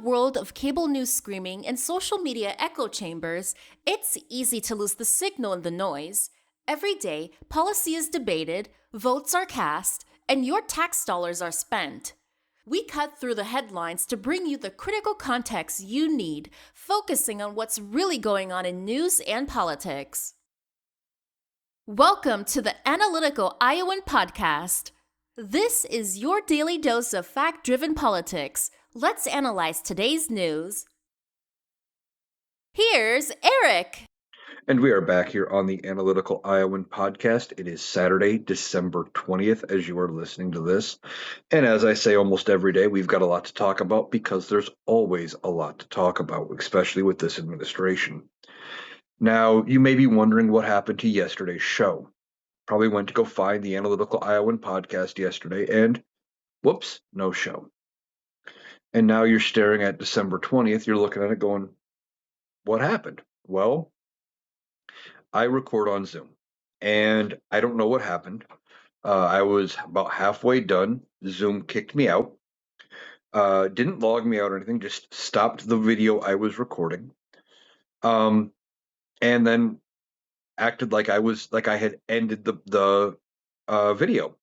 world of cable news screaming and social media echo chambers, it's easy to lose the signal in the noise. Every day, policy is debated, votes are cast, and your tax dollars are spent. We cut through the headlines to bring you the critical context you need, focusing on what's really going on in news and politics. Welcome to the Analytical Iowan Podcast. This is your daily dose of fact-driven politics. Let's analyze today's news. Here's Eric. And we are back here on the Analytical Iowan Podcast. It is Saturday, December 20th, as you are listening to this. And as I say almost every day, we've got a lot to talk about because there's always a lot to talk about, especially with this administration. Now, you may be wondering what happened to yesterday's show. Probably went to go find the Analytical Iowan Podcast yesterday, and whoops, no show. And now you're staring at December 20th, you're looking at it going, what happened? Well, I record on Zoom, and I don't know what happened. I was about halfway done. Zoom kicked me out. Didn't log me out or anything, just stopped the video I was recording. And then acted like I had ended the video.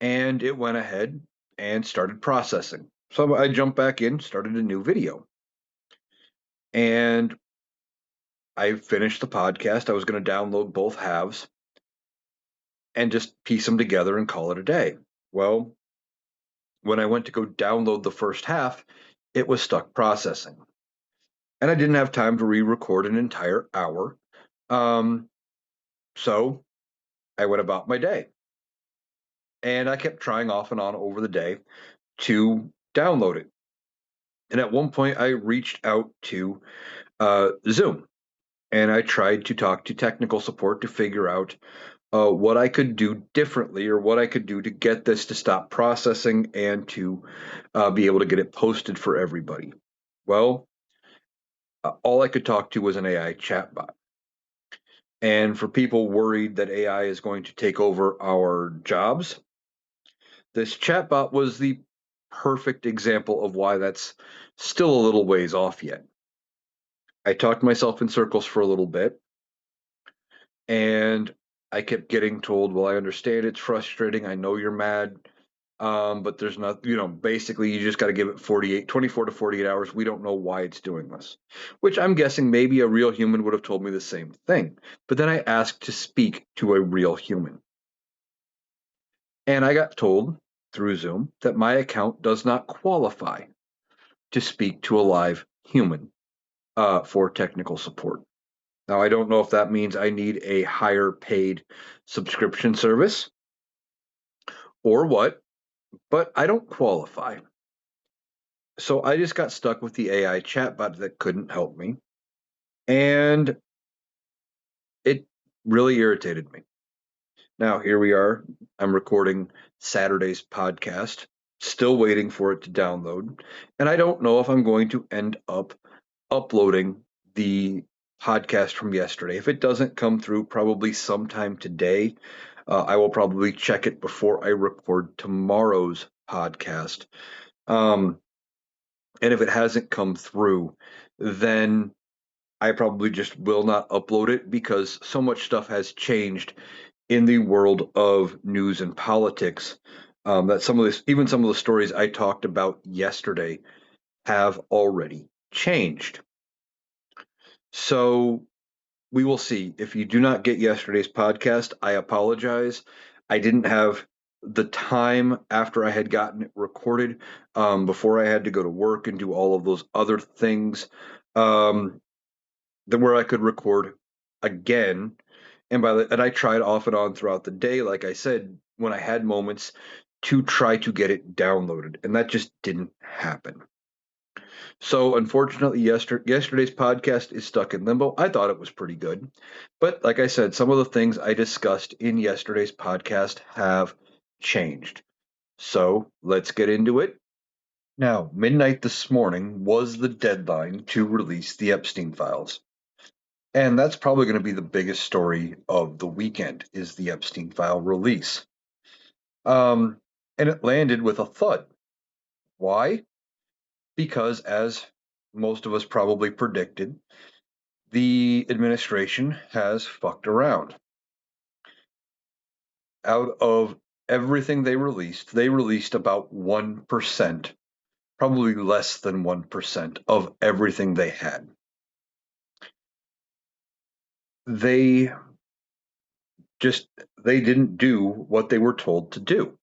And it went ahead and started processing. So I jumped back in, started a new video. And I finished the podcast. I was going to download both halves and just piece them together and call it a day. Well, when I went to go download the first half, it was stuck processing. And I didn't have time to re-record an entire hour. So I went about my day. And I kept trying off and on over the day to download it. And at one point, I reached out to Zoom. And I tried to talk to technical support to figure out what I could do differently or what I could do to get this to stop processing and to be able to get it posted for everybody. Well, all I could talk to was an AI chatbot. And for people worried that AI is going to take over our jobs, this chatbot was the perfect example of why that's still a little ways off yet. I talked myself in circles for a little bit, and I kept getting told, well, I understand it's frustrating. I know you're mad. But there's not, basically you just got to give it 24 to 48 hours. We don't know why it's doing this, which I'm guessing maybe a real human would have told me the same thing. But then I asked to speak to a real human. And I got told through Zoom that my account does not qualify to speak to a live human for technical support. Now, I don't know if that means I need a higher paid subscription service or what, but I don't qualify. So I just got stuck with the AI chatbot that couldn't help me. And it really irritated me. Now, here we are. I'm recording Saturday's podcast, still waiting for it to download. And I don't know if I'm going to end up uploading the podcast from yesterday. If it doesn't come through probably sometime today, I will probably check it before I record tomorrow's podcast. And if it hasn't come through, then I probably just will not upload it because so much stuff has changed in the world of news and politics that some of the stories I talked about yesterday have already changed. So we will see. If you do not get yesterday's podcast, I apologize. I didn't have the time after I had gotten it recorded before I had to go to work and do all of those other things where I could record again. And I tried off and on throughout the day, like I said, when I had moments to try to get it downloaded, and that just didn't happen. So unfortunately, yesterday's podcast is stuck in limbo. I thought it was pretty good. But like I said, some of the things I discussed in yesterday's podcast have changed. So let's get into it. Now, midnight this morning was the deadline to release the Epstein files. And that's probably going to be the biggest story of the weekend is the Epstein file release. And it landed with a thud. Why? because, as most of us probably predicted, the administration has fucked around. Out of everything they released about 1%, probably less than 1% of everything they had. They they didn't do what they were told to do.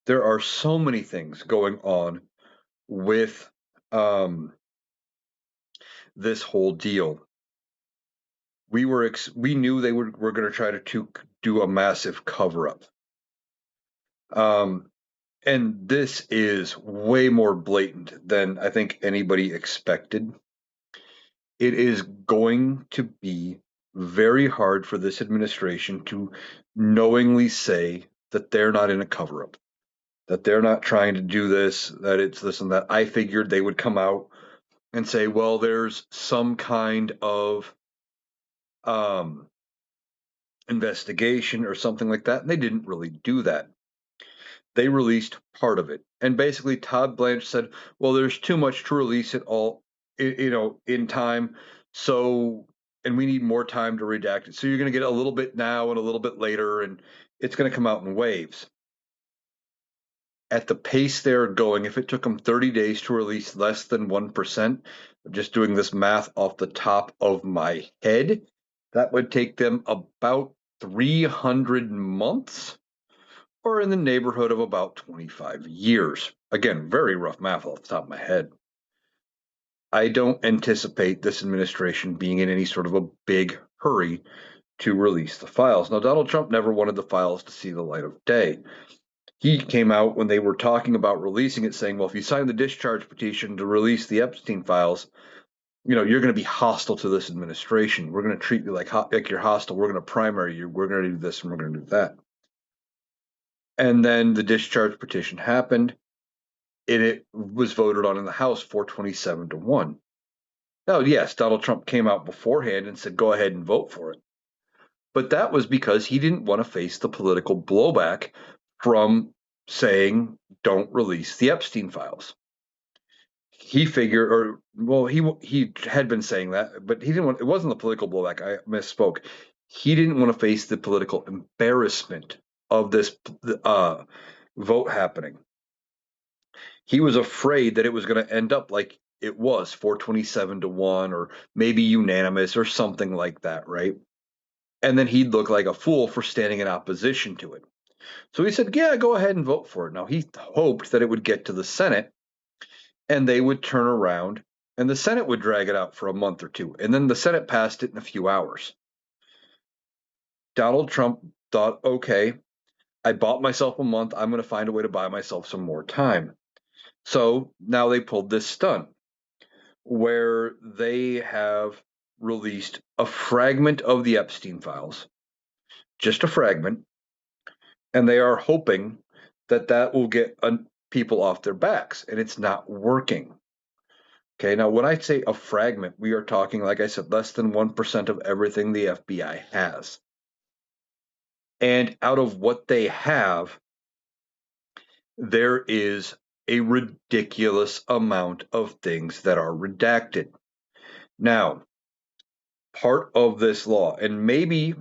There are so many things going on with this whole deal. We knew they were going to try to do a massive cover up. And this is way more blatant than I think anybody expected. It is going to be very hard for this administration to knowingly say that they're not in a cover up, that they're not trying to do this, that it's this and that. I figured they would come out and say, well, there's some kind of investigation or something like that. And they didn't really do that. They released part of it. And basically, Todd Blanche said, well, there's too much to release it all, in time. So, and we need more time to redact it. So you're going to get a little bit now and a little bit later, and it's going to come out in waves. At the pace they're going, if it took them 30 days to release less than 1%, just doing this math off the top of my head, that would take them about 300 months, or in the neighborhood of about 25 years. Again, very rough math off the top of my head. I don't anticipate this administration being in any sort of a big hurry to release the files. Now, Donald Trump never wanted the files to see the light of day. He came out when they were talking about releasing it saying, well, if you sign the discharge petition to release the Epstein files, you're going to be hostile to this administration. We're going to treat you like you're hostile. We're going to primary you. We're going to do this and we're going to do that. And then the discharge petition happened, and it was voted on in the House 427-1. Now, yes, Donald Trump came out beforehand and said, go ahead and vote for it. But that was because he didn't want to face the political blowback from saying, don't release the Epstein files. He figured, or well, he had been saying that, but he didn't want. It wasn't the political blowback. I misspoke. He didn't want to face the political embarrassment of this vote happening. He was afraid that it was going to end up like it was 427-1, or maybe unanimous, or something like that, right? And then he'd look like a fool for standing in opposition to it. So he said, yeah, go ahead and vote for it. Now, he hoped that it would get to the Senate and they would turn around and the Senate would drag it out for a month or two. And then the Senate passed it in a few hours. Donald Trump thought, okay, I bought myself a month. I'm going to find a way to buy myself some more time. So now they pulled this stunt where they have released a fragment of the Epstein files, just a fragment, and they are hoping that that will get people off their backs, and it's not working. Okay, now when I say a fragment, we are talking, like I said, less than 1% of everything the FBI has. And out of what they have, there is a ridiculous amount of things that are redacted. Now, part of this law, and maybe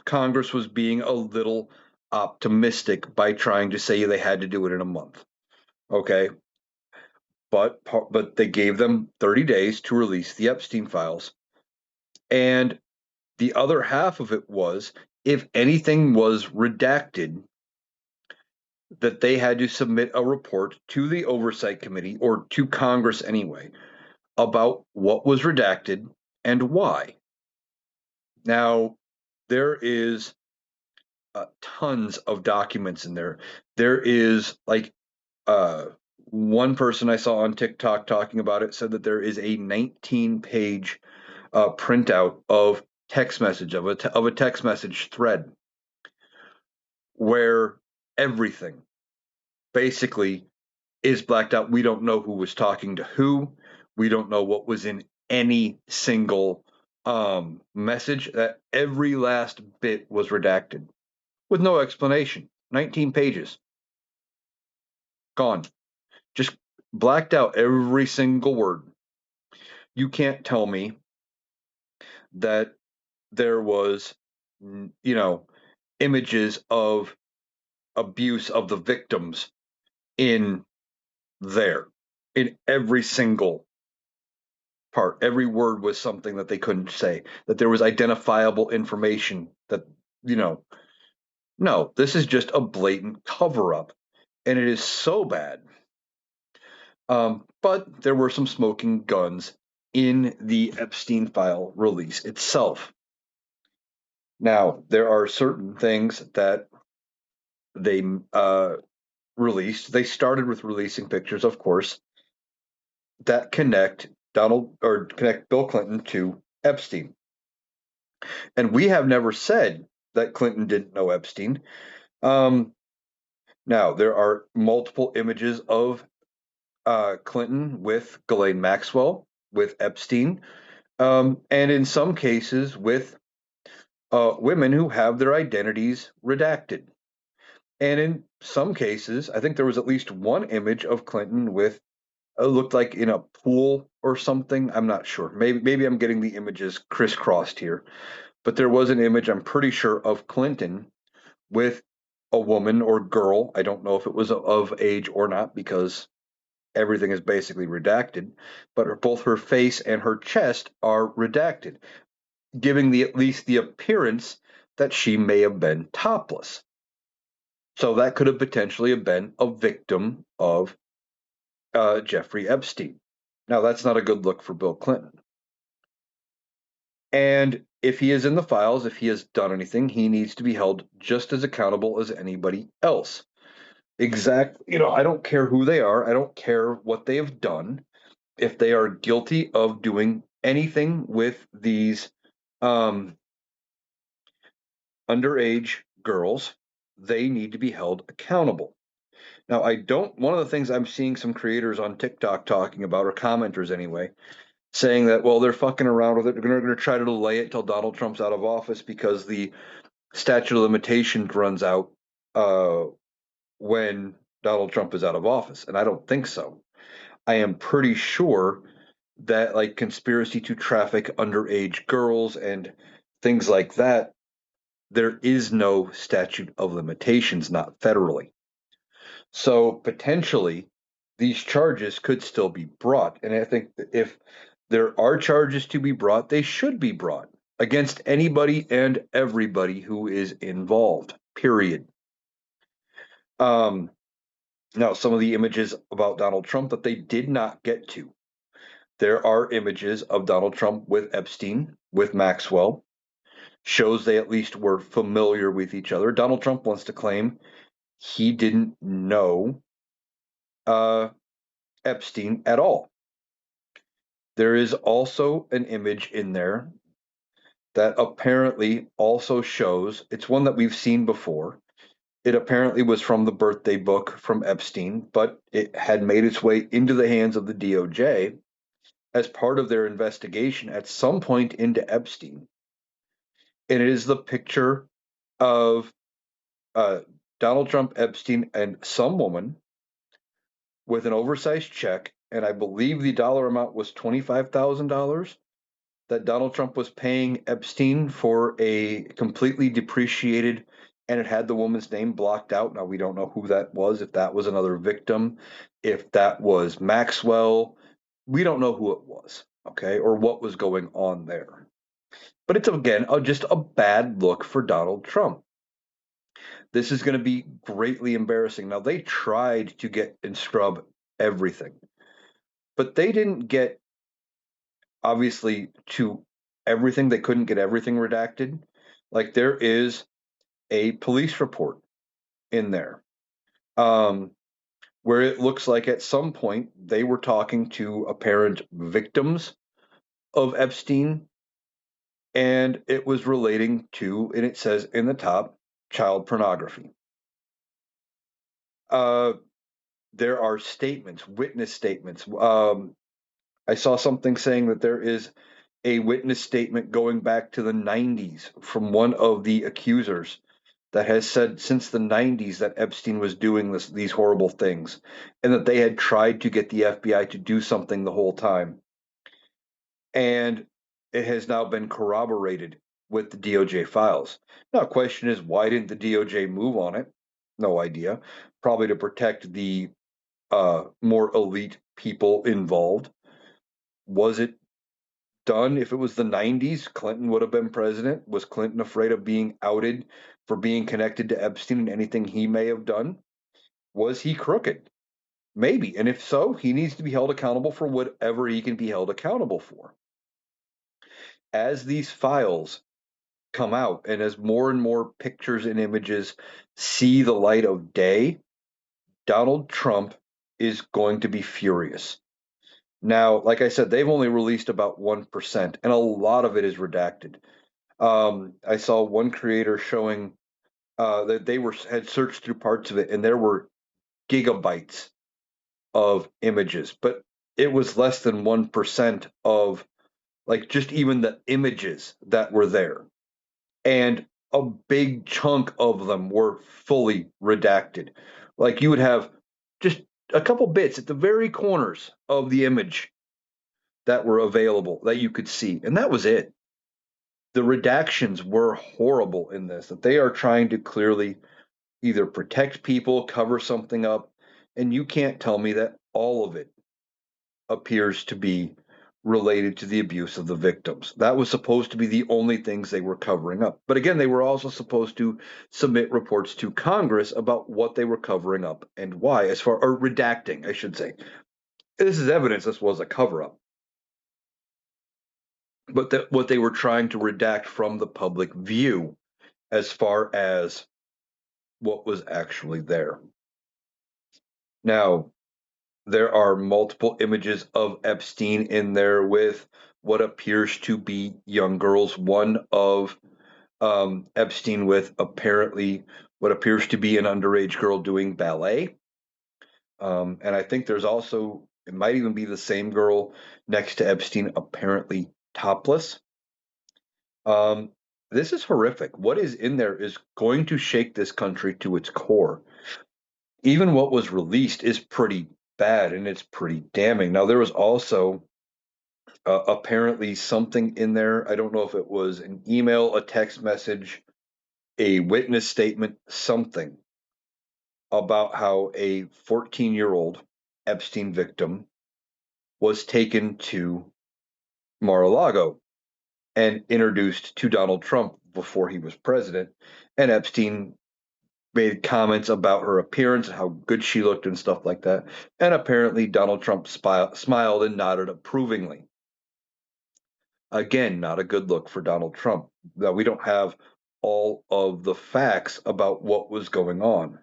Congress was being a little optimistic by trying to say they had to do it in a month. Okay, but they gave them 30 days to release the Epstein files, and the other half of it was, if anything was redacted, that they had to submit a report to the Oversight Committee, or to Congress anyway, about what was redacted and why. Now, there is tons of documents in there. There is like one person I saw on TikTok talking about it said that there is a 19-page printout of text message of a text message thread where everything basically is blacked out. We don't know who was talking to who. We don't know what was in any single message. That every last bit was redacted with no explanation. 19 pages gone. Just blacked out every single word. You can't tell me that there was, you know, images of abuse of the victims in there, in every single part. Every word was something that they couldn't say, that there was identifiable information that, you know, no, this is just a blatant cover up. And it is so bad. But there were some smoking guns in the Epstein file release itself. Now, there are certain things that they released. They started with releasing pictures, of course, that connect Bill Clinton to Epstein. And we have never said that Clinton didn't know Epstein. Um, Now, there are multiple images of Clinton with Ghislaine Maxwell, with Epstein, and in some cases with women who have their identities redacted. And in some cases, I think there was at least one image of Clinton with looked like in a pool or something. I'm not sure. Maybe I'm getting the images crisscrossed here, but there was an image I'm pretty sure of Clinton with a woman or girl. I don't know if it was of age or not because everything is basically redacted, but both her face and her chest are redacted, giving at least the appearance that she may have been topless. So that could have potentially have been a victim of Jeffrey Epstein. Now that's not a good look for Bill Clinton. And if he is in the files, if he has done anything, he needs to be held just as accountable as anybody else. I don't care who they are. I don't care what they have done. If they are guilty of doing anything with these um, underage girls, they need to be held accountable. Now, one of the things I'm seeing some creators on TikTok talking about, or commenters anyway, saying that, well, they're fucking around with it. They're going to try to delay it till Donald Trump's out of office because the statute of limitations runs out uh, when Donald Trump is out of office. And I don't think so. I am pretty sure that like conspiracy to traffic underage girls and things like that, there is no statute of limitations, not federally. So potentially these charges could still be brought. And I think that if there are charges to be brought, they should be brought against anybody and everybody who is involved, period. Um, Now, some of the images about Donald Trump that they did not get to. There are images of Donald Trump with Epstein, with Maxwell, shows they at least were familiar with each other. Donald Trump wants to claim he didn't know uh, Epstein at all. There is also an image in there that apparently also shows it's one that we've seen before. It apparently was from the birthday book from Epstein, but it had made its way into the hands of the DOJ as part of their investigation at some point into Epstein. And it is the picture of uh, Donald Trump, Epstein, and some woman with an oversized check. And I believe the dollar amount was $25,000 that Donald Trump was paying Epstein for a completely depreciated, and it had the woman's name blocked out. Now, we don't know who that was, if that was another victim, if that was Maxwell. We don't know who it was, okay, or what was going on there. But it's, again, just a bad look for Donald Trump. This is going to be greatly embarrassing. Now, they tried to get and scrub everything, but they didn't get, obviously, to everything. They couldn't get everything redacted. Like, there is a police report in there um, where it looks like at some point they were talking to apparent victims of Epstein, and it was relating to, and it says in the top, child pornography. Uh, there are statements, witness statements. I saw something saying that there is a witness statement going back to the 90s from one of the accusers that has said since the 90s that Epstein was doing these horrible things and that they had tried to get the FBI to do something the whole time. And it has now been corroborated with the DOJ files. Now, the question is, why didn't the DOJ move on it? No idea. Probably to protect the more elite people involved. Was it done if it was the 90s? Clinton would have been president. Was Clinton afraid of being outed for being connected to Epstein and anything he may have done? Was he crooked? Maybe. And if so, he needs to be held accountable for whatever he can be held accountable for. As these files come out and as more and more pictures and images see the light of day, Donald Trump is going to be furious. Now, like I said, they've only released about 1%, and a lot of it is redacted. I saw one creator showing that they had searched through parts of it, and there were gigabytes of images, but it was less than 1% of like just even the images that were there. And a big chunk of them were fully redacted. Like you would have just a couple bits at the very corners of the image that were available that you could see, and that was it. The redactions were horrible in this, that they are trying to clearly either protect people, cover something up, and you can't tell me that all of it appears to be related to the abuse of the victims. That was supposed to be the only things they were covering up. But again, they were also supposed to submit reports to Congress about what they were covering up and why, or redacting, I should say. This is evidence this was a cover up. But what they were trying to redact from the public view as far as what was actually there. Now, there are multiple images of Epstein in there with what appears to be young girls. One of Epstein with apparently what appears to be an underage girl doing ballet. And I think there's also, it might even be the same girl next to Epstein, apparently topless. This is horrific. What is in there is going to shake this country to its core. Even what was released is pretty bad and it's pretty damning. Now, there was also apparently something in there. I don't know if it was an email, a text message, a witness statement, something about how a 14-year-old Epstein victim was taken to Mar-a-Lago and introduced to Donald Trump before he was president. And Epstein made comments about her appearance and how good she looked and stuff like that. And apparently Donald Trump smiled and nodded approvingly. Again, not a good look for Donald Trump. Now, we don't have all of the facts about what was going on.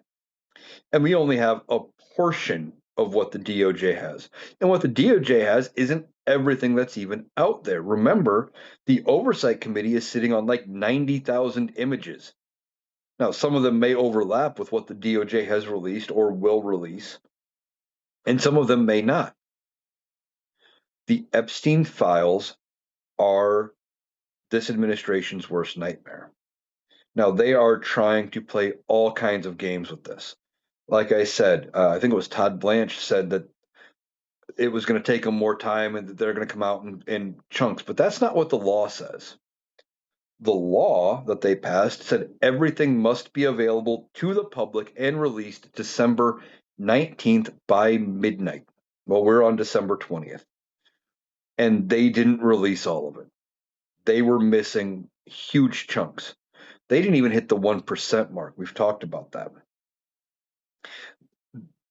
And we only have a portion of what the DOJ has. And what the DOJ has isn't everything that's even out there. Remember, the Oversight Committee is sitting on like 90,000 images. Now, some of them may overlap with what the DOJ has released or will release, and some of them may not. The Epstein files are this administration's worst nightmare. Now, they are trying to play all kinds of games with this. Like I said, I think it was Todd Blanche said that it was going to take them more time and that they're going to come out in chunks, but that's not what the law says. The law that they passed said everything must be available to the public and released December 19th by midnight. Well, we're on December 20th. And they didn't release all of it. They were missing huge chunks. They didn't even hit the 1% mark. We've talked about that.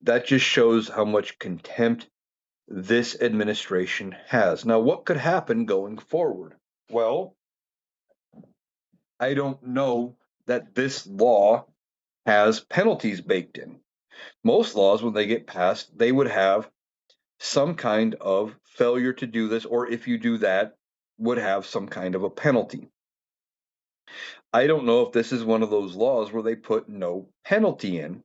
That just shows how much contempt this administration has. Now, what could happen going forward? Well, I don't know that this law has penalties baked in. Most laws, when they get passed, they would have some kind of failure to do this, or if you do that, would have some kind of a penalty. I don't know if this is one of those laws where they put no penalty in,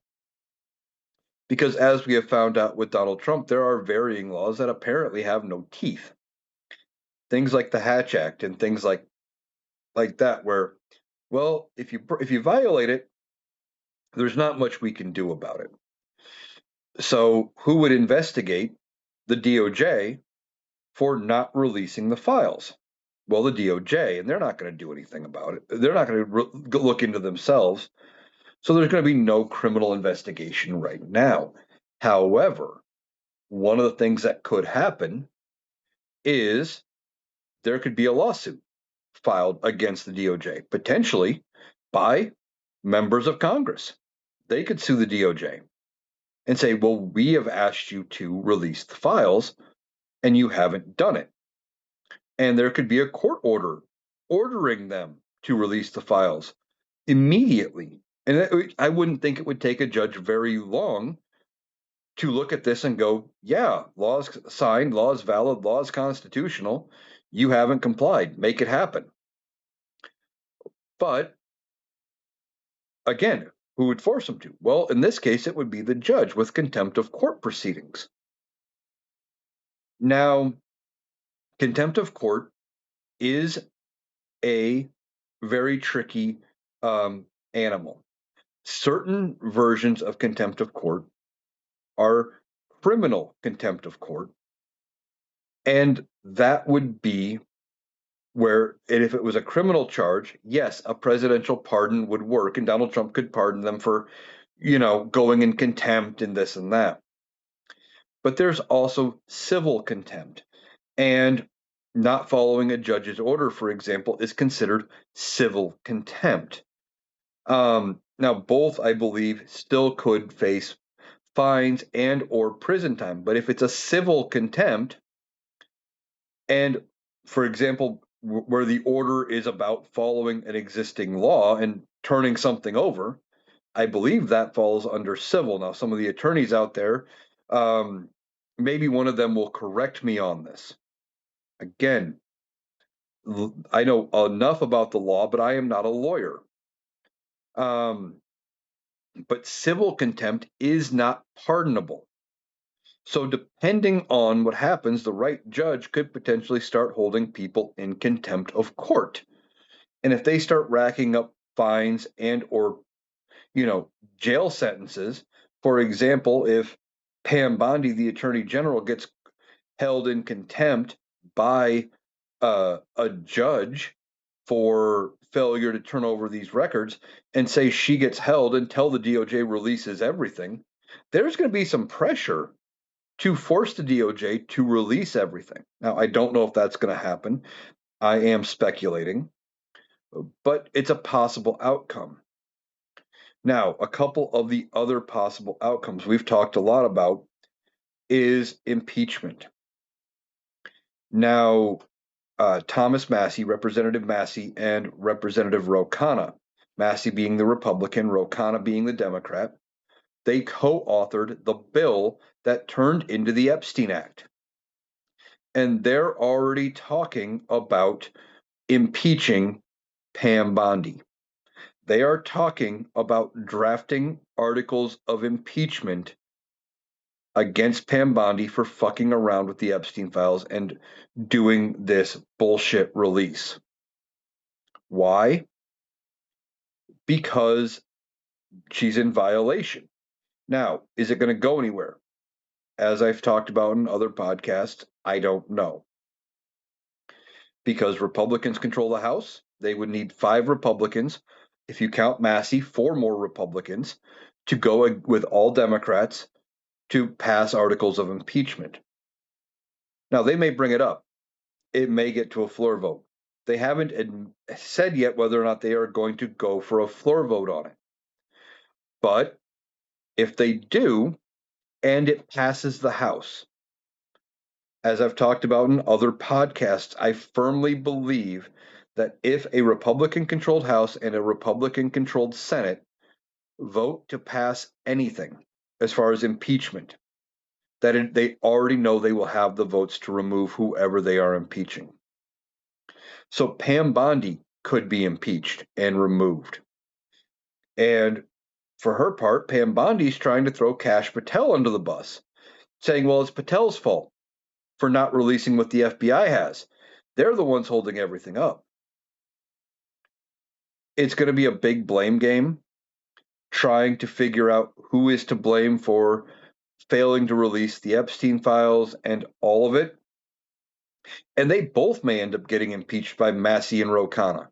because as we have found out with Donald Trump, there are varying laws that apparently have no teeth. Things like the Hatch Act and things like that, where, well, if you violate it, there's not much we can do about it. So who would investigate the DOJ for not releasing the files? Well, the DOJ, and they're not going to do anything about it. They're not going to look into themselves. So there's going to be no criminal investigation right now. However, one of the things that could happen is there could be a lawsuit filed against the DOJ, potentially by members of Congress. They could sue the DOJ and say, well, we have asked you to release the files and you haven't done it. And there could be a court order ordering them to release the files immediately. And I wouldn't think it would take a judge very long to look at this and go, yeah, law's signed, law's valid, law's constitutional. You haven't complied. Make it happen. But again, who would force them to? Well, in this case, it would be the judge with contempt of court proceedings. Now, contempt of court is a very tricky animal. Certain versions of contempt of court are criminal contempt of court, and that would be where, and if it was a criminal charge, yes, a presidential pardon would work, and Donald Trump could pardon them for, going in contempt and this and that. But there's also civil contempt, and not following a judge's order, for example, is considered civil contempt. Now, both, I believe, still could face fines and or prison time. But if it's a civil contempt, and for example, where the order is about following an existing law and turning something over, I believe that falls under civil. Now, some of the attorneys out there, maybe one of them will correct me on this. Again, I know enough about the law, but I am not a lawyer. But civil contempt is not pardonable. So depending on what happens, the right judge could potentially start holding people in contempt of court. And if they start racking up fines and or, jail sentences, for example, if Pam Bondi, the attorney general, gets held in contempt by a judge for failure to turn over these records, and say she gets held until the DOJ releases everything, there's going to be some pressure to force the DOJ to release everything. Now, I don't know if that's going to happen. I am speculating, but it's a possible outcome. Now, a couple of the other possible outcomes we've talked a lot about is impeachment. Now, Thomas Massie, Representative Massie, and Representative Ro Khanna, Massie being the Republican, Ro Khanna being the Democrat, they co-authored the bill that turned into the Epstein Act. And they're already talking about impeaching Pam Bondi. They are talking about drafting articles of impeachment against Pam Bondi for fucking around with the Epstein files and doing this bullshit release. Why? Because she's in violation. Now, is it going to go anywhere? As I've talked about in other podcasts, I don't know. Because Republicans control the House, they would need 5 Republicans. If you count Massie, 4 more Republicans to go with all Democrats to pass articles of impeachment. Now, they may bring it up. It may get to a floor vote. They haven't said yet whether or not they are going to go for a floor vote on it. But if they do, and it passes the House, as I've talked about in other podcasts, I firmly believe that if a Republican-controlled House and a Republican-controlled Senate vote to pass anything as far as impeachment, that they already know they will have the votes to remove whoever they are impeaching. So Pam Bondi could be impeached and removed. And for her part, Pam Bondi's trying to throw Kash Patel under the bus, saying, well, it's Patel's fault for not releasing what the FBI has. They're the ones holding everything up. It's going to be a big blame game. trying to figure out who is to blame for failing to release the Epstein files and all of it. And they both may end up getting impeached by Massey and Ro Khanna.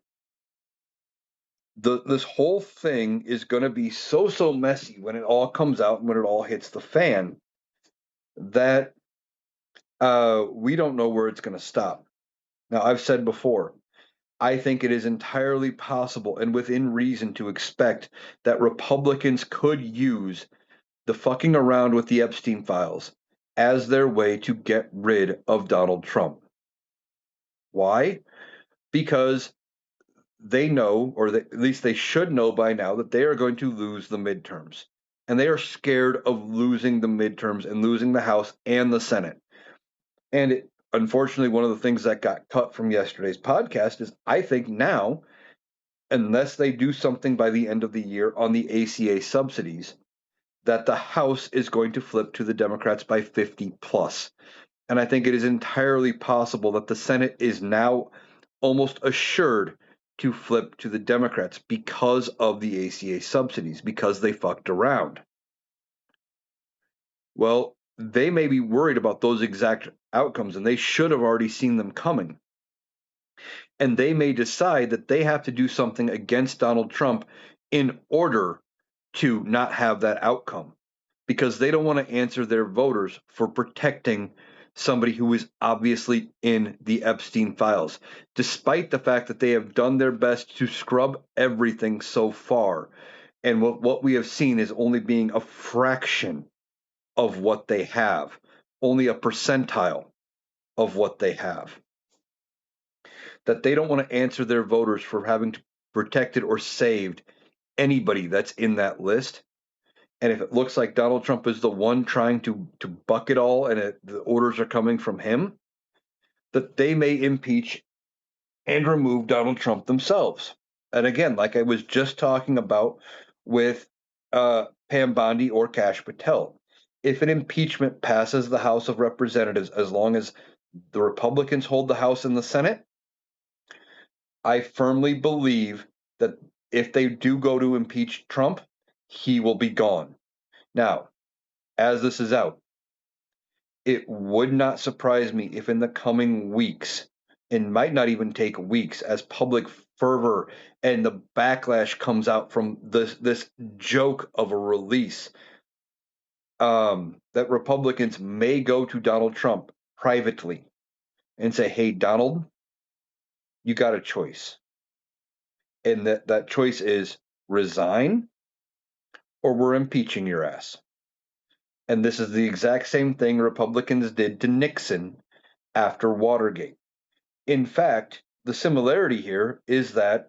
This whole thing is going to be so messy when it all comes out and when it all hits the fan that we don't know where it's going to stop. Now, I've said before, I think it is entirely possible and within reason to expect that Republicans could use the fucking around with the Epstein files as their way to get rid of Donald Trump. Why? Because they know, or at least they should know by now, that they are going to lose the midterms. And they are scared of losing the midterms and losing the House and the Senate. And unfortunately, one of the things that got cut from yesterday's podcast is I think now, unless they do something by the end of the year on the ACA subsidies, that the House is going to flip to the Democrats by 50 plus. And I think it is entirely possible that the Senate is now almost assured to flip to the Democrats because of the ACA subsidies, because they fucked around. Well, they may be worried about those exact outcomes, and they should have already seen them coming. And they may decide that they have to do something against Donald Trump in order to not have that outcome, because they don't want to answer their voters for protecting somebody who is obviously in the Epstein files, despite the fact that they have done their best to scrub everything so far. And what we have seen is only being a fraction of what they have, only a percentile of what they have. That they don't want to answer their voters for having protected or saved anybody that's in that list. And if it looks like Donald Trump is the one trying to buck it all and the orders are coming from him, that they may impeach and remove Donald Trump themselves. And again, like I was just talking about with Pam Bondi or Kash Patel, if an impeachment passes the House of Representatives, as long as the Republicans hold the House and the Senate, I firmly believe that if they do go to impeach Trump, he will be gone. Now, as this is out, it would not surprise me if in the coming weeks, and might not even take weeks, as public fervor and the backlash comes out from this joke of a release, that Republicans may go to Donald Trump privately and say, "Hey, Donald, you got a choice," and that choice is resign or we're impeaching your ass. And this is the exact same thing Republicans did to Nixon after Watergate. In fact, the similarity here is that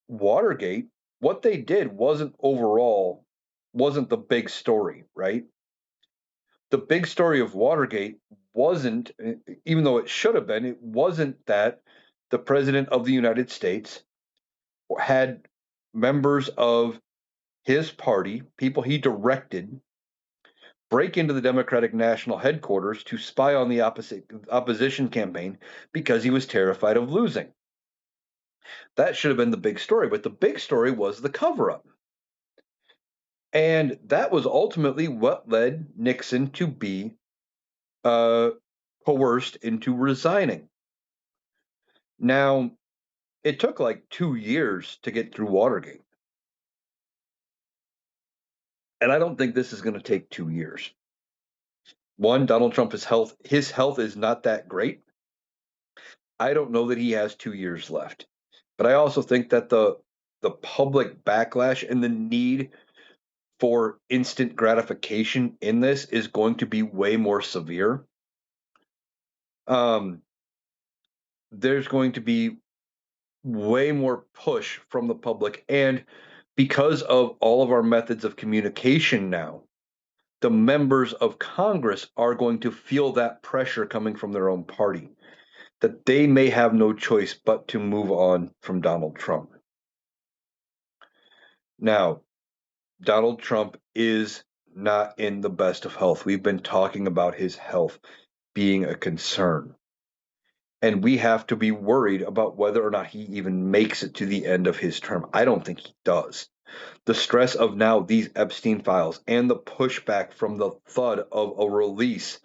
Watergate, what they did wasn't the big story, right? The big story of Watergate wasn't, even though it should have been, it wasn't that the president of the United States had members of his party, people he directed, break into the Democratic National Headquarters to spy on the opposition campaign because he was terrified of losing. That should have been the big story, but the big story was the cover up. And that was ultimately what led Nixon to be coerced into resigning. Now, it took like 2 years to get through Watergate. And I don't think this is going to take 2 years. One, Donald Trump's his health is not that great. I don't know that he has 2 years left. But I also think that the public backlash and the need for instant gratification in this is going to be way more severe. There's going to be way more push from the public. And because of all of our methods of communication now, the members of Congress are going to feel that pressure coming from their own party, that they may have no choice but to move on from Donald Trump. Now, Donald Trump is not in the best of health. We've been talking about his health being a concern. And we have to be worried about whether or not he even makes it to the end of his term. I don't think he does. The stress of now these Epstein files and the pushback from the thud of a release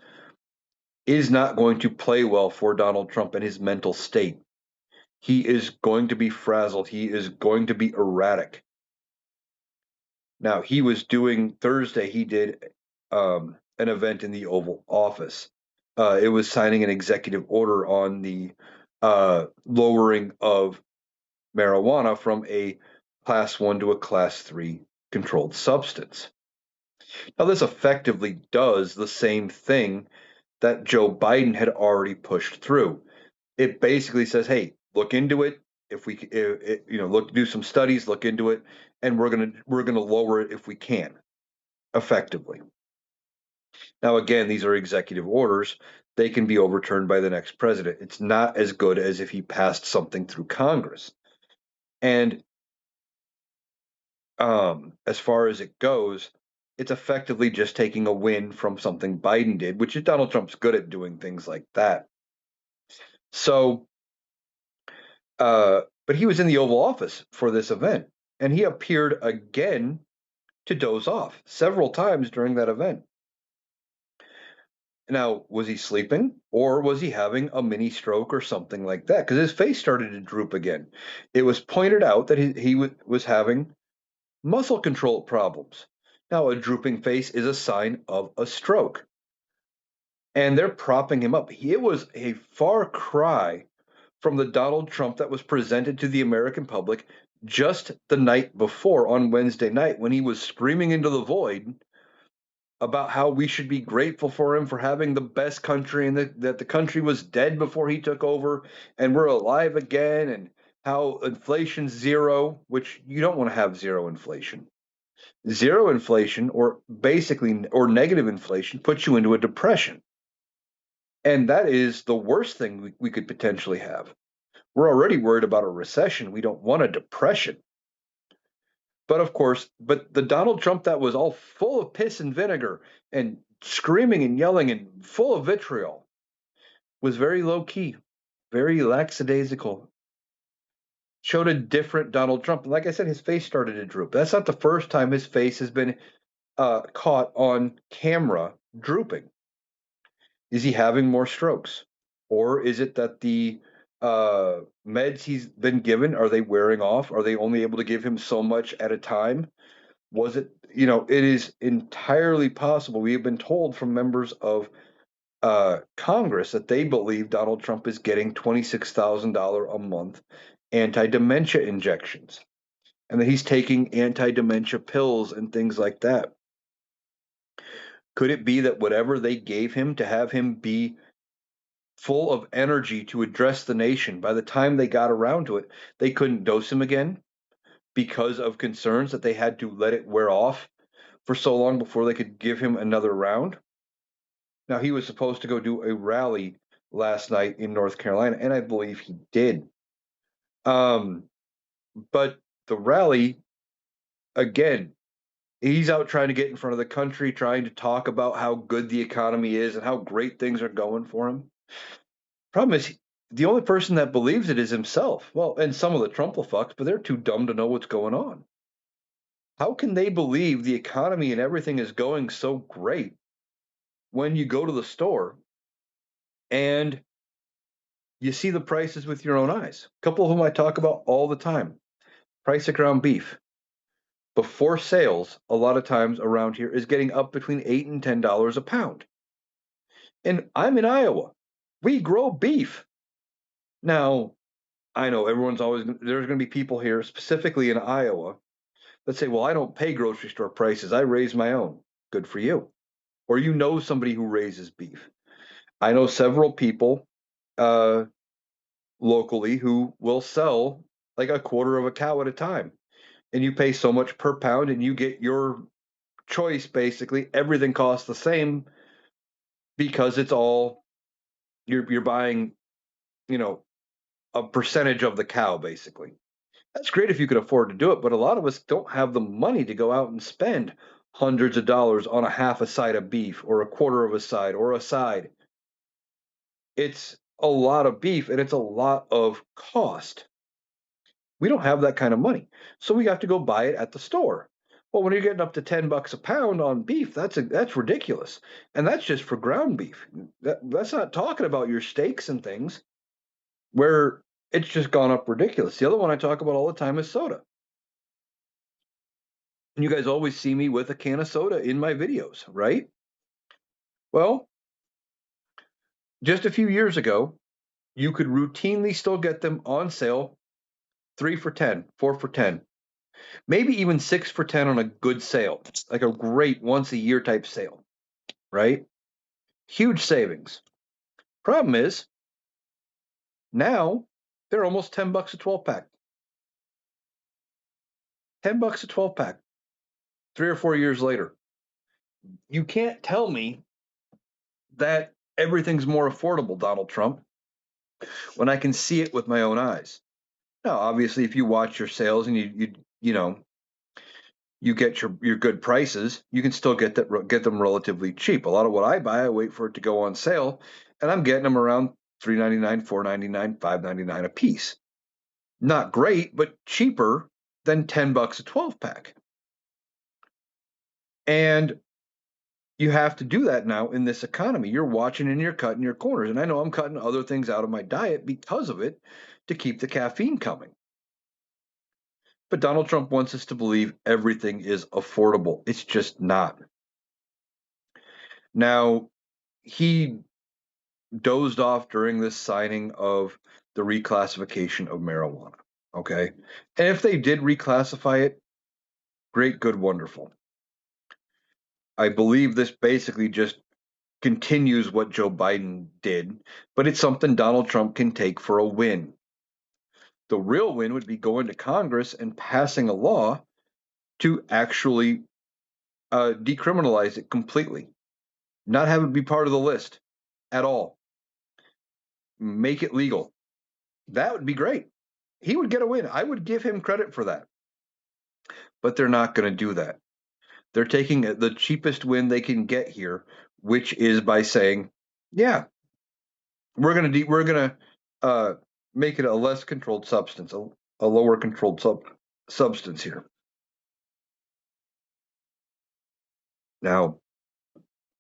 is not going to play well for Donald Trump and his mental state. He is going to be frazzled. He is going to be erratic. Now, he was doing Thursday, he did an event in the Oval Office. It was signing an executive order on the lowering of marijuana from a class 1 to a class 3 controlled substance. Now, this effectively does the same thing that Joe Biden had already pushed through. It basically says, hey, look into it. If we, look, do some studies, look into it, and we're gonna lower it if we can, effectively. Now, again, these are executive orders. They can be overturned by the next president. It's not as good as if he passed something through Congress. And as far as it goes, it's effectively just taking a win from something Biden did, which is Donald Trump's good at doing things like that. So, but he was in the Oval Office for this event, and he appeared again to doze off several times during that event. Now, was he sleeping or was he having a mini stroke or something like that? Because his face started to droop again. It was pointed out that he was having muscle control problems. Now, a drooping face is a sign of a stroke. And they're propping him up. It was a far cry from the Donald Trump that was presented to the American public just the night before on Wednesday night when he was screaming into the void about how we should be grateful for him for having the best country and that the country was dead before he took over and we're alive again, and how inflation's zero, which you don't want to have zero inflation. Zero inflation, or basically, or negative inflation, puts you into a depression. And that is the worst thing we could potentially have. We're already worried about a recession. We don't want a depression. But of course, but the Donald Trump that was all full of piss and vinegar and screaming and yelling and full of vitriol was very low key, very lackadaisical. Showed a different Donald Trump. And like I said, his face started to droop. That's not the first time his face has been caught on camera drooping. Is he having more strokes? Or is it that the meds he's been given, are they wearing off? Are they only able to give him so much at a time? Was it, it is entirely possible. We have been told from members of Congress that they believe Donald Trump is getting $26,000 a month anti-dementia injections, and that he's taking anti-dementia pills and things like that. Could it be that whatever they gave him to have him be full of energy to address the nation, by the time they got around to it, they couldn't dose him again because of concerns that they had to let it wear off for so long before they could give him another round? Now, he was supposed to go do a rally last night in North Carolina, and I believe he did. But the rally, again, he's out trying to get in front of the country, trying to talk about how good the economy is and how great things are going for him. Problem is, the only person that believes it is himself. Well, and some of the Trumplafucks, but they're too dumb to know what's going on. How can they believe the economy and everything is going so great when you go to the store and you see the prices with your own eyes? A couple of them I talk about all the time. Price of ground beef before sales, a lot of times around here, is getting up between $8 and $10 a pound. And I'm in Iowa. We grow beef. Now, I know there's going to be people here, specifically in Iowa, that say, well, I don't pay grocery store prices. I raise my own. Good for you. Or somebody who raises beef. I know several people locally who will sell like a quarter of a cow at a time. And you pay so much per pound and you get your choice. Basically, everything costs the same because it's all you're buying, a percentage of the cow, basically. That's great if you could afford to do it, but a lot of us don't have the money to go out and spend hundreds of dollars on a half a side of beef or a quarter of a side or a side. It's a lot of beef and it's a lot of cost. We don't have that kind of money. So we have to go buy it at the store. Well, when you're getting up to $10 a pound on beef, that's ridiculous. And that's just for ground beef. That's not talking about your steaks and things where it's just gone up ridiculous. The other one I talk about all the time is soda. And you guys always see me with a can of soda in my videos, right? Well, just a few years ago, you could routinely still get them on sale 3 for 10, 4 for 10, maybe even 6 for 10 on a good sale, like a great once a year type sale, right? Huge savings. Problem is, now they're almost $10 a 12 pack. $10 a 12 pack, 3 or 4 years later. You can't tell me that everything's more affordable, Donald Trump, when I can see it with my own eyes. Now, obviously, if you watch your sales and you know you get your good prices, you can still get them relatively cheap. A lot of what I buy, I wait for it to go on sale, and I'm getting them around $3.99, $4.99, $5.99 a piece. Not great, but cheaper than $10 a 12 pack. And you have to do that now in this economy. You're watching and you're cutting your corners. And I know I'm cutting other things out of my diet because of it to keep the caffeine coming. But Donald Trump wants us to believe everything is affordable. It's just not. Now, he dozed off during this signing of the reclassification of marijuana. Okay. And if they did reclassify it, great, good, wonderful. I believe this basically just continues what Joe Biden did, but it's something Donald Trump can take for a win. The real win would be going to Congress and passing a law to actually decriminalize it completely, not have it be part of the list at all, make it legal. That would be great. He would get a win. I would give him credit for that. But they're not going to do that. They're taking the cheapest win they can get here, which is by saying, "Yeah, we're going to make it a less controlled substance, a lower controlled substance here." Now,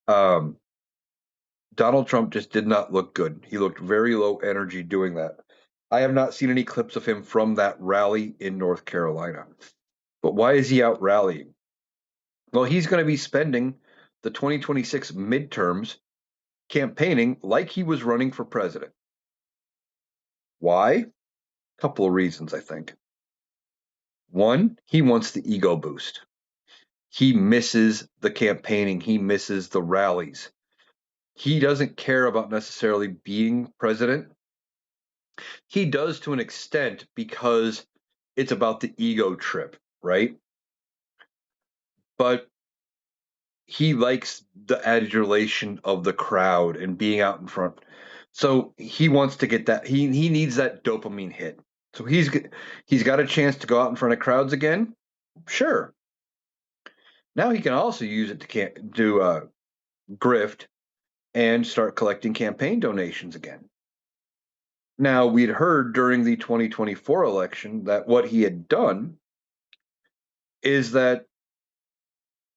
um, Donald Trump just did not look good. He looked very low energy doing that. I have not seen any clips of him from that rally in North Carolina. But why is he out rallying? Well, he's going to be spending the 2026 midterms campaigning like he was running for president. Why? A couple of reasons, I think. One, he wants the ego boost. He misses the campaigning, he misses the rallies. He doesn't care about necessarily being president. He does to an extent because it's about the ego trip, right? But he likes the adulation of the crowd and being out in front. So he wants to get that. He needs that dopamine hit. So he's got a chance to go out in front of crowds again. Sure. Now he can also use it to do grift and start collecting campaign donations again. Now, we'd heard during the 2024 election that what he had done is that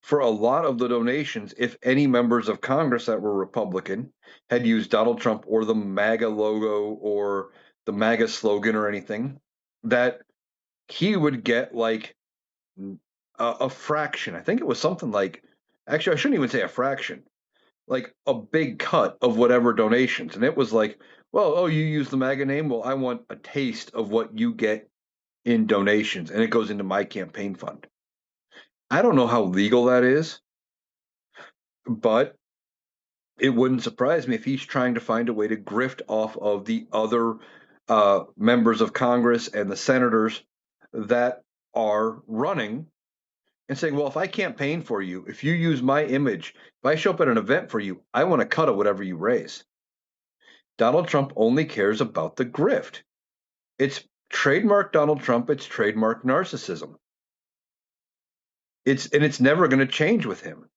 for a lot of the donations, if any members of Congress that were Republican had used Donald Trump or the MAGA logo or the MAGA slogan or anything, that he would get like a fraction. I think it was something like, actually, I shouldn't even say a fraction, like a big cut of whatever donations. And it was like, well, oh, you use the MAGA name? Well, I want a taste of what you get in donations, and it goes into my campaign fund. I don't know how legal that is, but it wouldn't surprise me if he's trying to find a way to grift off of the other members of Congress and the senators that are running and saying, well, if I campaign for you, if you use my image, if I show up at an event for you, I want a cut of whatever you raise. Donald Trump only cares about the grift. It's trademark Donald Trump, it's trademark narcissism. It's never going to change with him.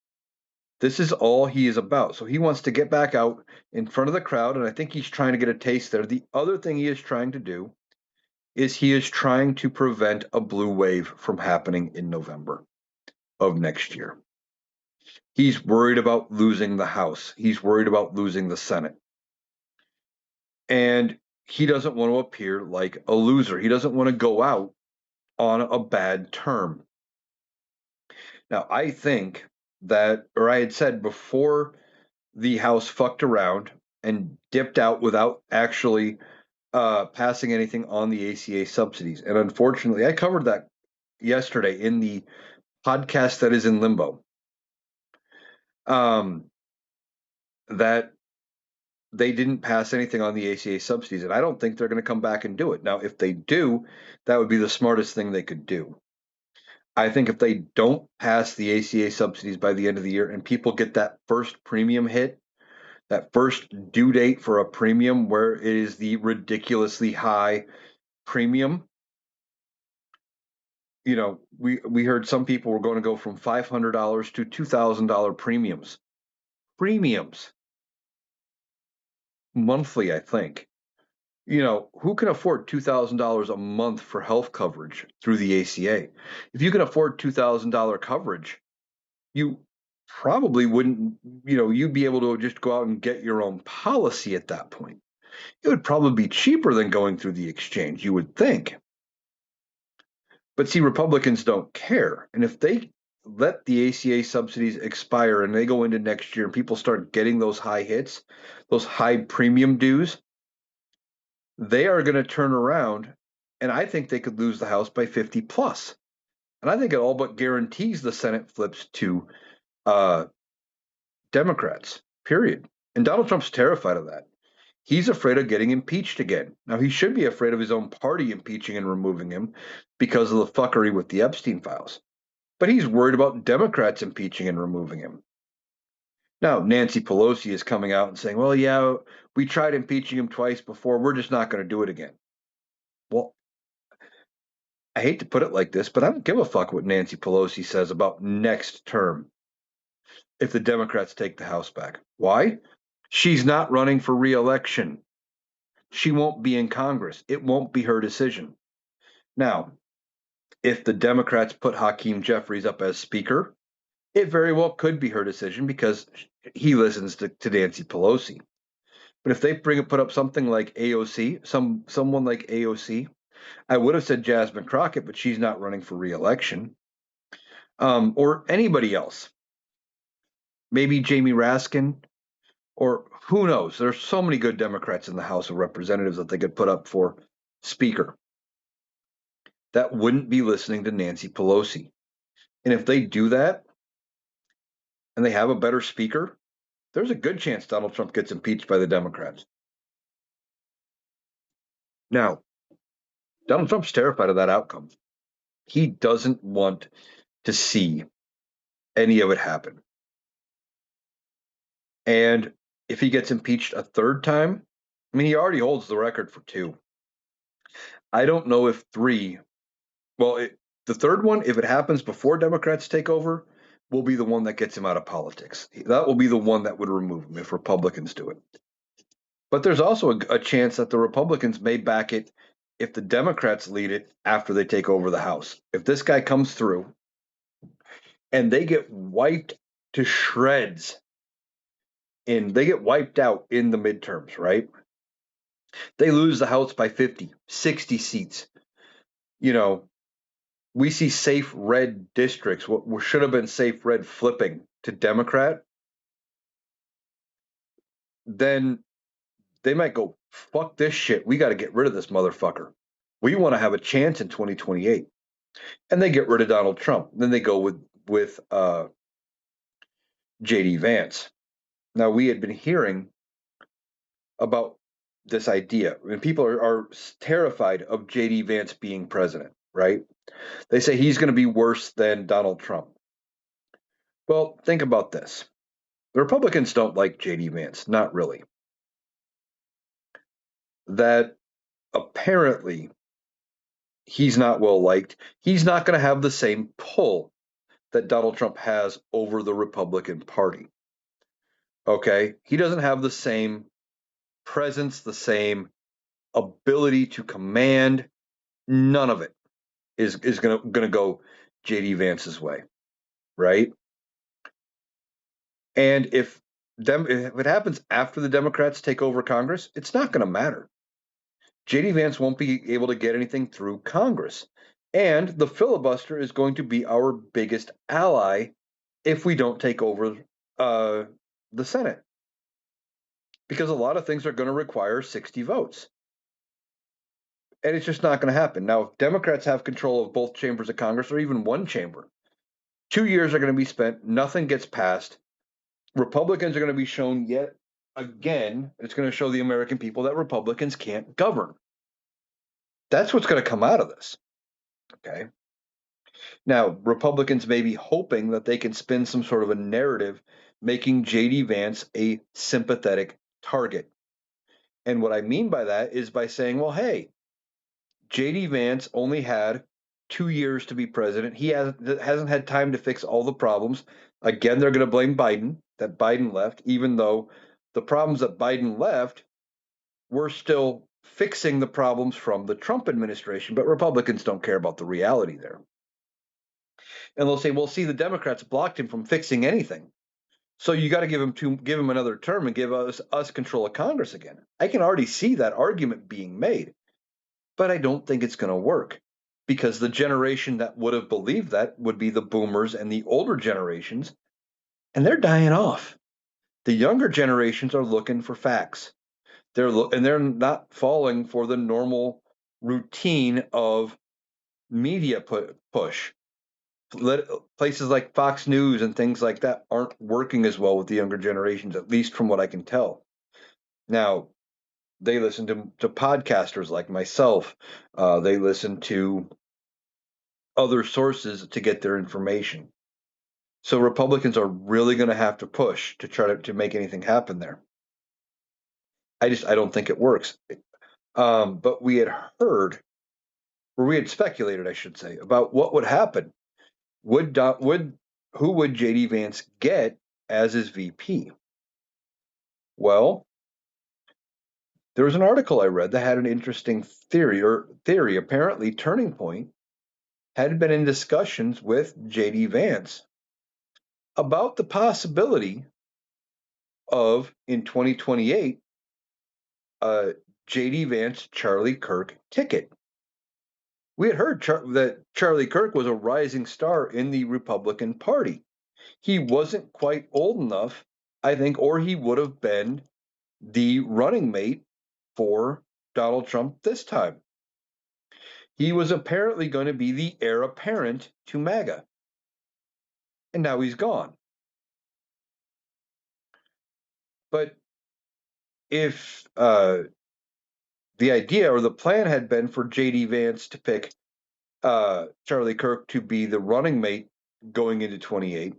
This is all he is about. So he wants to get back out in front of the crowd, and I think he's trying to get a taste there. The other thing he is trying to do is he is trying to prevent a blue wave from happening in November of next year. He's worried about losing the House. He's worried about losing the Senate. And he doesn't want to appear like a loser. He doesn't want to go out on a bad term. Now, I think that, or I had said before the House fucked around and dipped out without actually passing anything on the ACA subsidies. And unfortunately, I covered that yesterday in the podcast that is in limbo. That they didn't pass anything on the ACA subsidies, and I don't think they're going to come back and do it. Now, if they do, that would be the smartest thing they could do. I think if they don't pass the ACA subsidies by the end of the year and people get that first premium hit, that first due date for a premium where it is the ridiculously high premium, we heard some people were going to go from $500 to $2,000 premiums. Premiums. Monthly, I think. Who can afford $2,000 a month for health coverage through the ACA? If you can afford $2,000 coverage, you probably wouldn't, you'd be able to just go out and get your own policy at that point. It would probably be cheaper than going through the exchange, you would think. But see, Republicans don't care. And if they let the ACA subsidies expire and they go into next year and people start getting those high hits, those high premium dues, they are going to turn around, and I think they could lose the House by 50 plus. And I think it all but guarantees the Senate flips to Democrats, period. And Donald Trump's terrified of that. He's afraid of getting impeached again. Now, he should be afraid of his own party impeaching and removing him because of the fuckery with the Epstein files. But he's worried about Democrats impeaching and removing him. Now, Nancy Pelosi is coming out and saying, well, yeah, we tried impeaching him twice before. We're just not going to do it again. Well, I hate to put it like this, but I don't give a fuck what Nancy Pelosi says about next term if the Democrats take the House back. Why? She's not running for re-election. She won't be in Congress. It won't be her decision. Now, if the Democrats put Hakeem Jeffries up as Speaker, it very well could be her decision because he listens to Nancy Pelosi. But if they put up something like AOC, someone like AOC, I would have said Jasmine Crockett, but she's not running for re-election. Or anybody else. Maybe Jamie Raskin, or who knows? There's so many good Democrats in the House of Representatives that they could put up for Speaker that wouldn't be listening to Nancy Pelosi. And if they do that, and they have a better Speaker, there's a good chance Donald Trump gets impeached by the Democrats. Now, Donald Trump's terrified of that outcome. He doesn't want to see any of it happen. And if he gets impeached a third time, I mean, he already holds the record for 2. I don't know if 3. Well, the third one, if it happens before Democrats take over, will be the one that gets him out of politics. That will be the one that would remove him if Republicans do it. But there's also a chance that the Republicans may back it if the Democrats lead it after they take over the House. If this guy comes through and they get wiped to shreds, and they get wiped out in the midterms, right? They lose the House by 50, 60 seats. We see safe red districts, what should have been safe red flipping to Democrat. Then they might go, fuck this shit. We got to get rid of this motherfucker. We want to have a chance in 2028. And they get rid of Donald Trump. Then they go with J.D. Vance. Now, we had been hearing about this idea, and people are terrified of J.D. Vance being president, right? They say he's going to be worse than Donald Trump. Well, think about this. The Republicans don't like J.D. Vance, not really. That apparently he's not well liked. He's not going to have the same pull that Donald Trump has over the Republican Party. Okay? He doesn't have the same presence, the same ability to command. None of it is gonna go JD Vance's way, right? And if it happens after the Democrats take over Congress, it's not going to matter. JD Vance won't be able to get anything through Congress. And the filibuster is going to be our biggest ally if we don't take over the Senate. Because a lot of things are going to require 60 votes. And it's just not going to happen. Now, if Democrats have control of both chambers of Congress or even one chamber, 2 years are going to be spent, nothing gets passed. Republicans are going to be shown yet again, it's going to show the American people that Republicans can't govern. That's what's going to come out of this. Okay. Now, Republicans may be hoping that they can spin some sort of a narrative, making JD Vance a sympathetic target. And what I mean by that is by saying, well, hey, JD Vance only had 2 years to be president. He hasn't had time to fix all the problems. Again, they're going to blame Biden, that Biden left, even though the problems that Biden left were still fixing the problems from the Trump administration. But Republicans don't care about the reality there. And they'll say, well, see, the Democrats blocked him from fixing anything. So you got to give him another term and give us control of Congress again. I can already see that argument being made, but I don't think it's going to work because the generation that would have believed that would be the boomers and the older generations, and they're dying off. The younger generations are looking for facts. They're not falling for the normal routine of media push. Places like Fox News and things like that aren't working as well with the younger generations, at least from what I can tell. Now, they listen to podcasters like myself. They listen to other sources to get their information. So Republicans are really going to have to push to try to make anything happen there. I don't think it works. But we had heard, or we had speculated, I should say, about what would happen. Who would JD Vance get as his VP? Well, there was an article I read that had an interesting theory. Apparently, Turning Point had been in discussions with JD Vance about the possibility of, in 2028, JD Vance Charlie Kirk ticket. We had heard that Charlie Kirk was a rising star in the Republican Party. He wasn't quite old enough, I think, or he would have been the running mate for Donald Trump this time. He was apparently going to be the heir apparent to MAGA. And now he's gone. But if the idea or the plan had been for JD Vance to pick Charlie Kirk to be the running mate going into 28,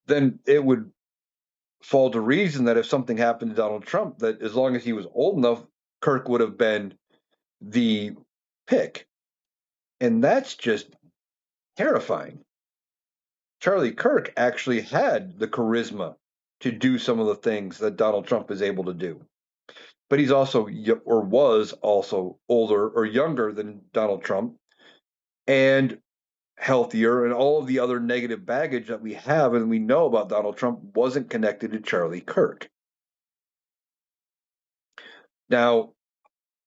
then it would fall to reason that if something happened to Donald Trump, that as long as he was old enough, Kirk would have been the pick. And that's just terrifying. Charlie Kirk actually had the charisma to do some of the things that Donald Trump is able to do. But he's also, or was also, older or younger than Donald Trump and healthier, and all of the other negative baggage that we have and we know about Donald Trump wasn't connected to Charlie Kirk. Now,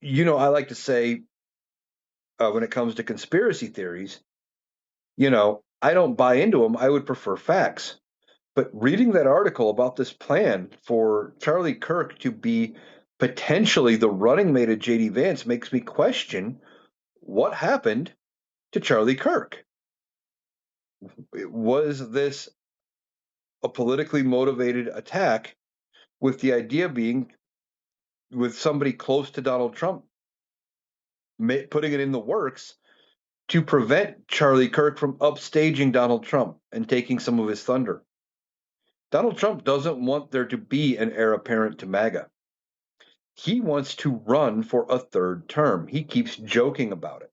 I like to say when it comes to conspiracy theories, I don't buy into them. I would prefer facts. But reading that article about this plan for Charlie Kirk to be potentially the running mate of JD Vance makes me question what happened to Charlie Kirk. Was this a politically motivated attack, with the idea being with somebody close to Donald Trump putting it in the works to prevent Charlie Kirk from upstaging Donald Trump and taking some of his thunder? Donald Trump doesn't want there to be an heir apparent to MAGA. He wants to run for a third term. He keeps joking about it.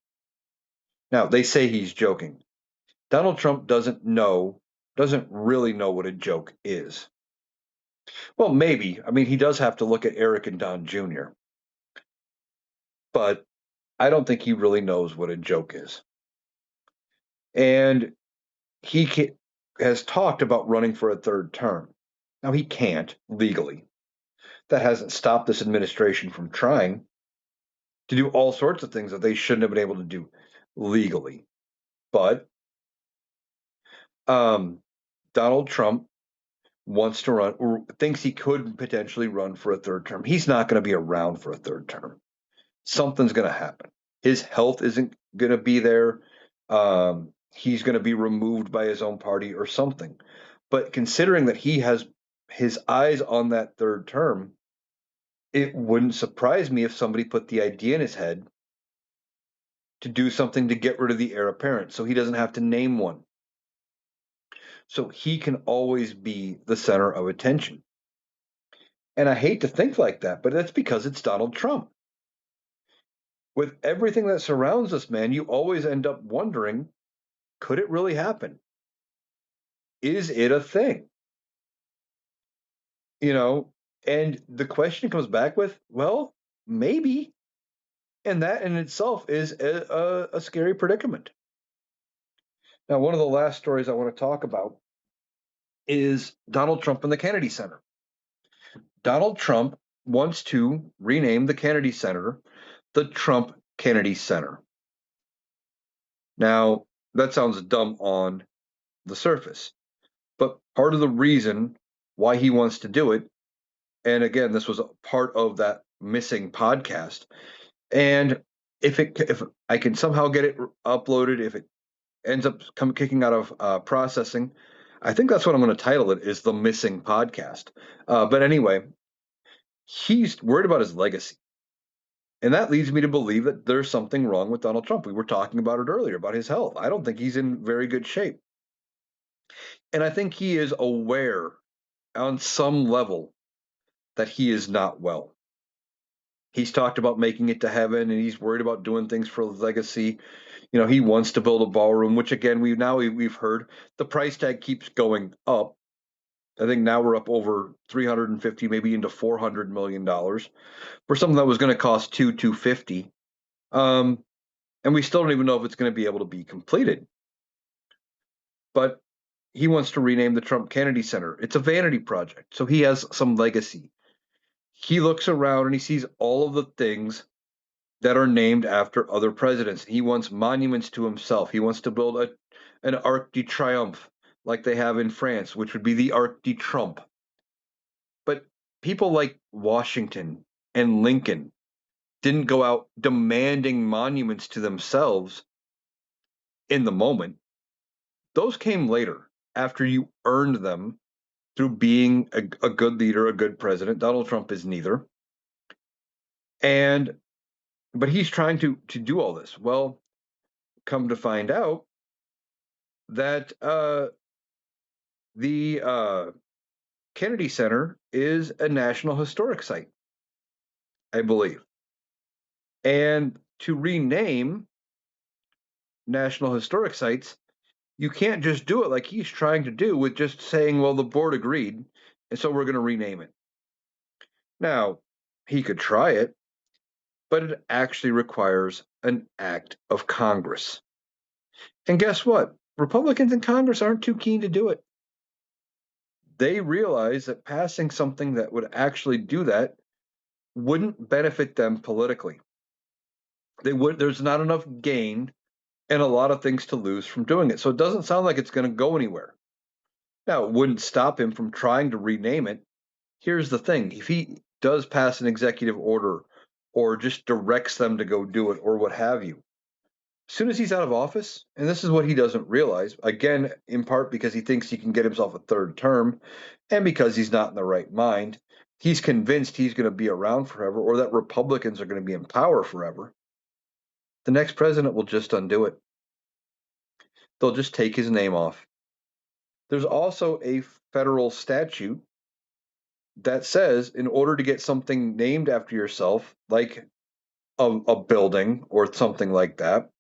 Now, they say he's joking. Donald Trump doesn't really know what a joke is. Well, maybe. I mean, he does have to look at Eric and Don Jr., but I don't think he really knows what a joke is. And he has talked about running for a third term. Now, he can't legally. That hasn't stopped this administration from trying to do all sorts of things that they shouldn't have been able to do legally. But Donald Trump wants to run or thinks he could potentially run for a third term. He's not going to be around for a third term. Something's going to happen. His health isn't going to be there. He's going to be removed by his own party or something. But considering that he has his eyes on that third term, it wouldn't surprise me if somebody put the idea in his head to do something to get rid of the heir apparent so he doesn't have to name one. So he can always be the center of attention. And I hate to think like that, but that's because it's Donald Trump. With everything that surrounds this man, you always end up wondering, could it really happen? Is it a thing? You know, and the question comes back with, well, maybe. And that in itself is a scary predicament. Now, one of the last stories I want to talk about is Donald Trump and the Kennedy Center. Donald Trump wants to rename the Kennedy Center the Trump Kennedy Center. Now, that sounds dumb on the surface, but part of the reason why he wants to do it, and again, this was a part of that missing podcast, and if I can somehow get it uploaded, if it ends up kicking out of processing, I think that's what I'm going to title it, is the missing podcast. But anyway, he's worried about his legacy. And that leads me to believe that there's something wrong with Donald Trump. We were talking about it earlier, about his health. I don't think he's in very good shape. And I think he is aware on some level that he is not well. He's talked about making it to heaven, and he's worried about doing things for his legacy. You know, he wants to build a ballroom, which again, we've heard the price tag keeps going up. I think now we're up over 350, maybe into $400 million for something that was going to cost 250. And we still don't even know if it's going to be able to be completed. But he wants to rename the Trump Kennedy Center. It's a vanity project, so he has some legacy. He looks around and he sees all of the things that are named after other presidents. He wants monuments to himself. He wants to build an Arc de Triomphe like they have in France, which would be the Arc de Trump. But people like Washington and Lincoln didn't go out demanding monuments to themselves in the moment. Those came later, after you earned them through being a good leader, a good president. Donald Trump is neither. But he's trying to do all this. Well, come to find out that the Kennedy Center is a National Historic Site, I believe. And to rename National Historic Sites, you can't just do it like he's trying to do with just saying, well, the board agreed, and so we're going to rename it. Now, he could try it, but it actually requires an act of Congress. And guess what? Republicans in Congress aren't too keen to do it. They realize that passing something that would actually do that wouldn't benefit them politically. There's not enough gain and a lot of things to lose from doing it. So it doesn't sound like it's going to go anywhere. Now, it wouldn't stop him from trying to rename it. Here's the thing. If he does pass an executive order or just directs them to go do it or what have you, as soon as he's out of office, and this is what he doesn't realize, again, in part because he thinks he can get himself a third term and because he's not in the right mind, he's convinced he's going to be around forever or that Republicans are going to be in power forever. The next president will just undo it. They'll just take his name off. There's also a federal statute that says in order to get something named after yourself, like a building or something like that,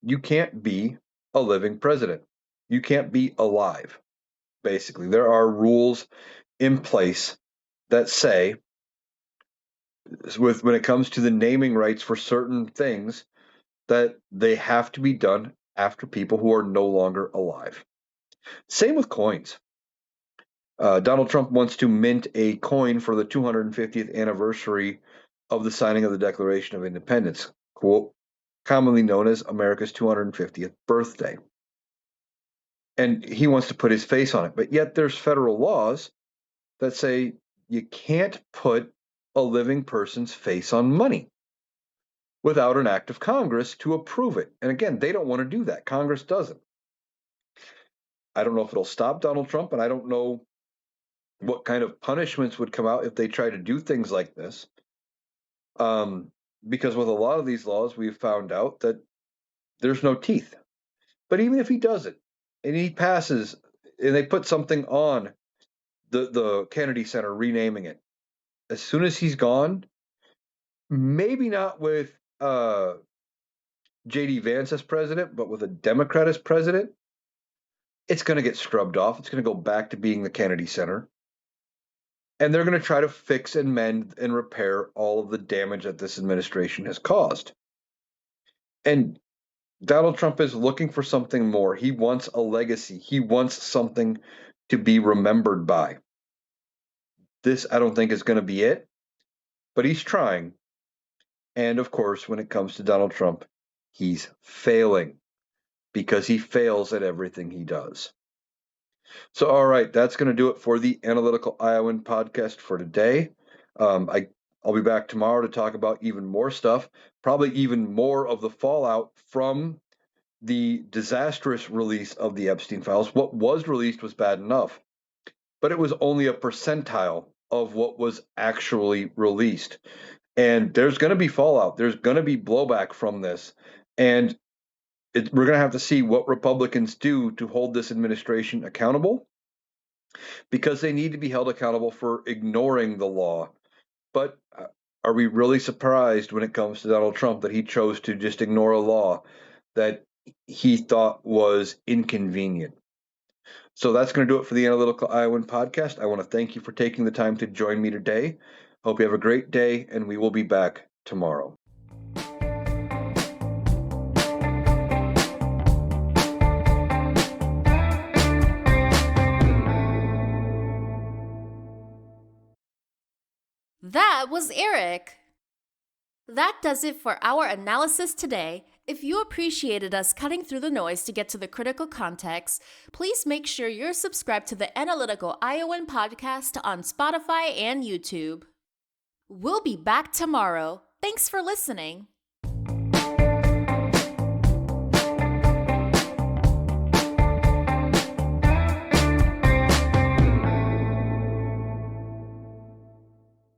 you can't be a living president. You can't be alive, basically. There are rules in place that say, when it comes to the naming rights for certain things, that they have to be done after people who are no longer alive. Same with coins. Donald Trump wants to mint a coin for the 250th anniversary of the signing of the Declaration of Independence, quote, commonly known as America's 250th birthday. And he wants to put his face on it. But yet there's federal laws that say you can't put a living person's face on money without an act of Congress to approve it. And again, they don't want to do that. Congress doesn't. I don't know if it'll stop Donald Trump, and I don't know what kind of punishments would come out if they try to do things like this. Because with a lot of these laws, we've found out that there's no teeth. But even if he does it, and he passes, and they put something on the Kennedy Center, renaming it, as soon as he's gone, maybe not with J.D. Vance as president, but with a Democrat as president, it's going to get scrubbed off. It's going to go back to being the Kennedy Center. And they're going to try to fix and mend and repair all of the damage that this administration has caused. And Donald Trump is looking for something more. He wants a legacy. He wants something to be remembered by. This, I don't think, is going to be it, but he's trying. And of course, when it comes to Donald Trump, he's failing because he fails at everything he does. So, all right, that's going to do it for the Analytical Iowan podcast for today. I'll be back tomorrow to talk about even more stuff, probably even more of the fallout from the disastrous release of the Epstein files. What was released was bad enough, but it was only a percentile of what was actually released. And there's going to be fallout. There's going to be blowback from this. And we're going to have to see what Republicans do to hold this administration accountable, because they need to be held accountable for ignoring the law. But are we really surprised when it comes to Donald Trump that he chose to just ignore a law that he thought was inconvenient? So that's going to do it for the Analytical Iowan podcast. I want to thank you for taking the time to join me today. Hope you have a great day, and we will be back tomorrow. That was Eric. That does it for our analysis today. If you appreciated us cutting through the noise to get to the critical context, please make sure you're subscribed to the Analytical Iowan podcast on Spotify and YouTube. We'll be back tomorrow. Thanks for listening.